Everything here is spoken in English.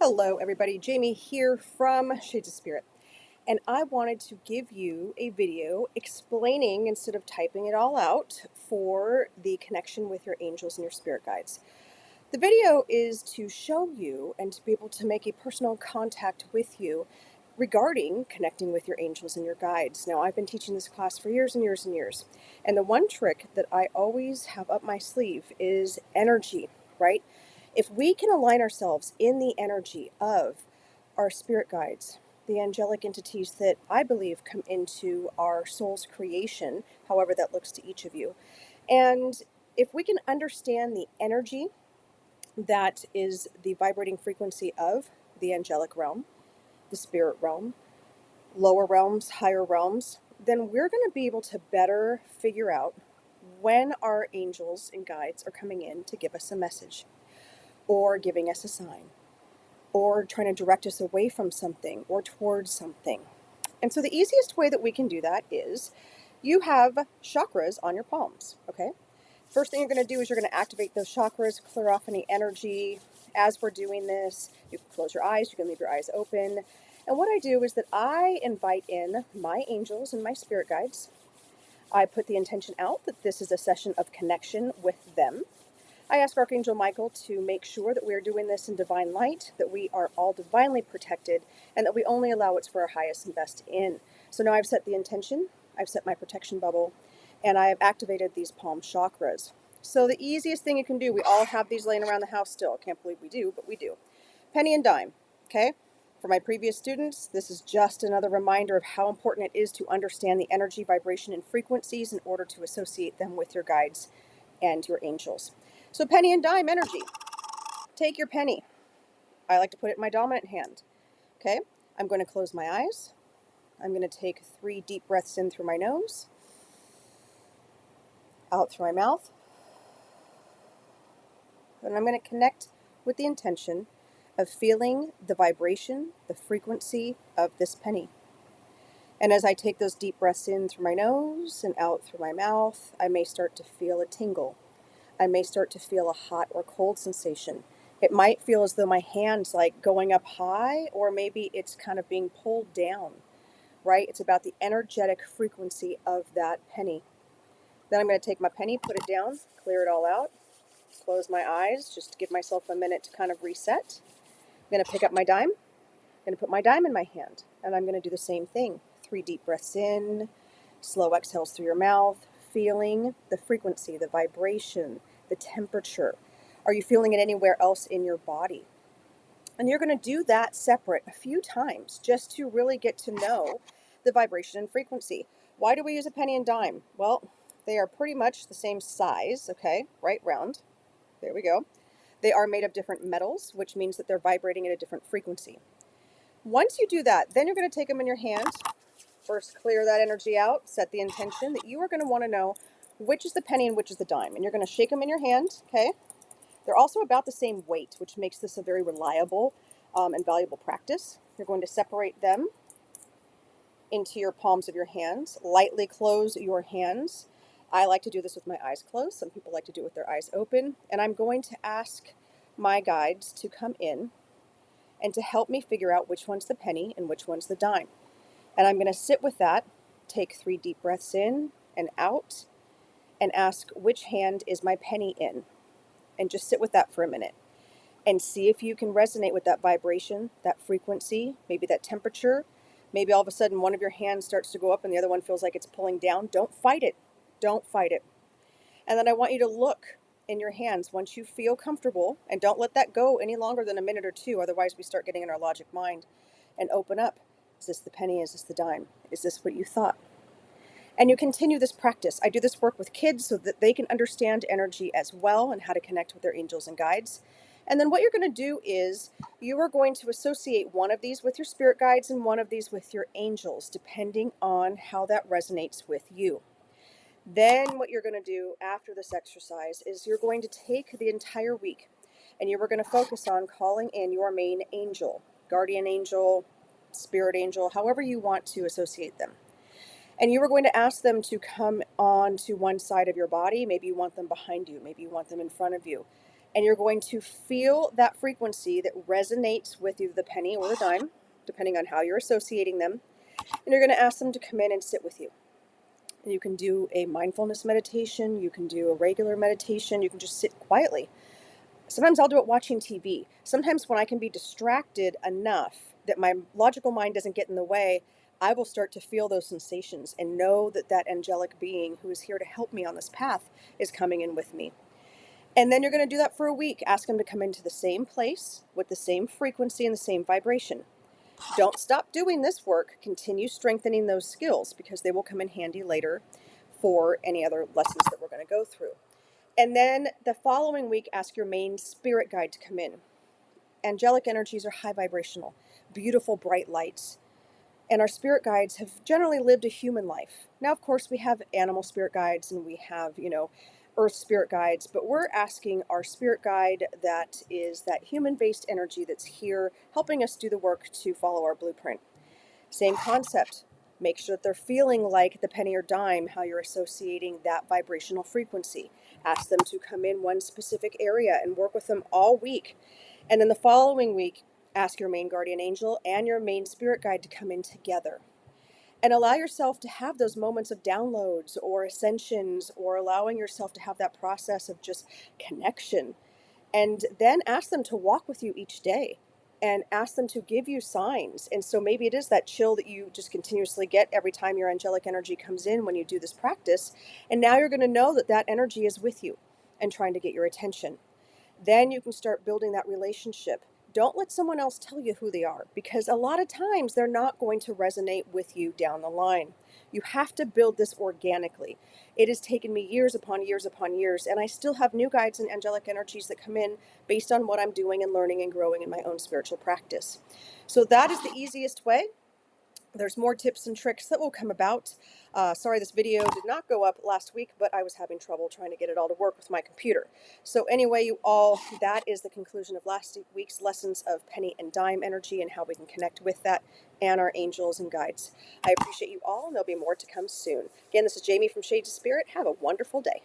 Hello, everybody. Jamie here from Shades of Spirit. And I wanted to give you a video explaining, instead of typing it all out, for the connection with your angels and your spirit guides. The video is to show you and to be able to make a personal contact with you regarding connecting with your angels and your guides. Now, I've been teaching this class for years and years and years. And the one trick that I always have up my sleeve is energy, right? If we can align ourselves in the energy of our spirit guides, the angelic entities that I believe come into our soul's creation, however that looks to each of you, and if we can understand the energy that is the vibrating frequency of the angelic realm, the spirit realm, lower realms, higher realms, then we're going to be able to better figure out when our angels and guides are coming in to give us a message or giving us a sign or trying to direct us away from something or towards something. And so the easiest way that we can do that is you have chakras on your palms, okay? First thing you're going to do is you're going to activate those chakras, clear off any energy. As we're doing this, you can close your eyes, you can leave your eyes open. And what I do is that I invite in my angels and my spirit guides. I put the intention out that this is a session of connection with them. I ask Archangel Michael to make sure that we're doing this in divine light, that we are all divinely protected, and that we only allow what's for our highest and best in. So now I've set the intention, I've set my protection bubble, and I have activated these palm chakras. So the easiest thing you can do, we all have these laying around the house still. I can't believe we do, but we do. Penny and dime, okay? For my previous students, this is just another reminder of how important it is to understand the energy, vibration, and frequencies in order to associate them with your guides and your angels. So penny and dime energy. Take your penny. I like to put it in my dominant hand. Okay? I'm going to close my eyes. I'm going to take 3 deep breaths in through my nose, out through my mouth. And I'm going to connect with the intention of feeling the vibration, the frequency of this penny. And as I take those deep breaths in through my nose and out through my mouth, I may start to feel a tingle. I may start to feel a hot or cold sensation. It might feel as though my hand's like going up high, or maybe it's kind of being pulled down, right? It's about the energetic frequency of that penny. Then I'm going to take my penny, put it down, clear it all out, close my eyes, just to give myself a minute to kind of reset. I'm going to pick up my dime. I'm going to put my dime in my hand, and I'm going to do the same thing. 3 deep breaths in, slow exhales through your mouth, feeling the frequency, the vibration, the temperature. Are you feeling it anywhere else in your body? And you're going to do that separate a few times just to really get to know the vibration and frequency. Why do we use a penny and dime? Well, they are pretty much the same size, okay, right round. There we go. They are made of different metals, which means that they're vibrating at a different frequency. Once you do that, then you're going to take them in your hand. First, clear that energy out, set the intention that you are going to want to know which is the penny and which is the dime. And you're going to shake them in your hand, okay? They're also about the same weight, which makes this a very reliable and valuable practice. You're going to separate them into your palms of your hands. Lightly close your hands. I like to do this with my eyes closed. Some people like to do it with their eyes open. And I'm going to ask my guides to come in and to help me figure out which one's the penny and which one's the dime. And I'm going to sit with that, take 3 deep breaths in and out, and ask which hand is my penny in. And just sit with that for a minute and see if you can resonate with that vibration, that frequency, maybe that temperature. Maybe all of a sudden one of your hands starts to go up and the other one feels like it's pulling down. Don't fight it. Don't fight it. And then I want you to look in your hands once you feel comfortable, and don't let that go any longer than a minute or two. Otherwise we start getting in our logic mind, and open up. Is this the penny? Is this the dime? Is this what you thought? And you continue this practice. I do this work with kids so that they can understand energy as well and how to connect with their angels and guides. And then what you're going to do is you are going to associate one of these with your spirit guides and one of these with your angels, depending on how that resonates with you. Then what you're going to do after this exercise is you're going to take the entire week and you are going to focus on calling in your main angel, guardian angel, spirit angel, however you want to associate them. And you are going to ask them to come on to one side of your body. Maybe you want them behind you. Maybe you want them in front of you. And you're going to feel that frequency that resonates with either the penny or the dime, depending on how you're associating them. And you're going to ask them to come in and sit with you. You can do a mindfulness meditation, you can do a regular meditation, you can just sit quietly. Sometimes I'll do it watching TV. Sometimes when I can be distracted enough that my logical mind doesn't get in the way, I will start to feel those sensations and know that that angelic being who is here to help me on this path is coming in with me. And then you're going to do that for a week. Ask them to come into the same place with the same frequency and the same vibration. Don't stop doing this work. Continue strengthening those skills because they will come in handy later for any other lessons that we're going to go through. And then the following week, ask your main spirit guide to come in. Angelic energies are high vibrational, beautiful, bright lights. And our spirit guides have generally lived a human life. Now, of course, we have animal spirit guides and we have, earth spirit guides, but we're asking our spirit guide that is that human-based energy that's here helping us do the work to follow our blueprint. Same concept. Make sure that they're feeling like the penny or dime, how you're associating that vibrational frequency. Ask them to come in one specific area and work with them all week. And then the following week, ask your main guardian angel and your main spirit guide to come in together. And allow yourself to have those moments of downloads or ascensions, or allowing yourself to have that process of just connection. And then ask them to walk with you each day and ask them to give you signs. And so maybe it is that chill that you just continuously get every time your angelic energy comes in when you do this practice. And now you're going to know that that energy is with you and trying to get your attention. Then you can start building that relationship. Don't let someone else tell you who they are, because a lot of times they're not going to resonate with you down the line. You have to build this organically. It has taken me years upon years upon years, and I still have new guides and angelic energies that come in based on what I'm doing and learning and growing in my own spiritual practice. So that is the easiest way. There's more tips and tricks that will come about. Sorry, this video did not go up last week, but I was having trouble trying to get it all to work with my computer. So anyway, you all, that is the conclusion of last week's lessons of penny and dime energy and how we can connect with that and our angels and guides. I appreciate you all, and there'll be more to come soon. Again, this is Jamie from Shades of Spirit. Have a wonderful day.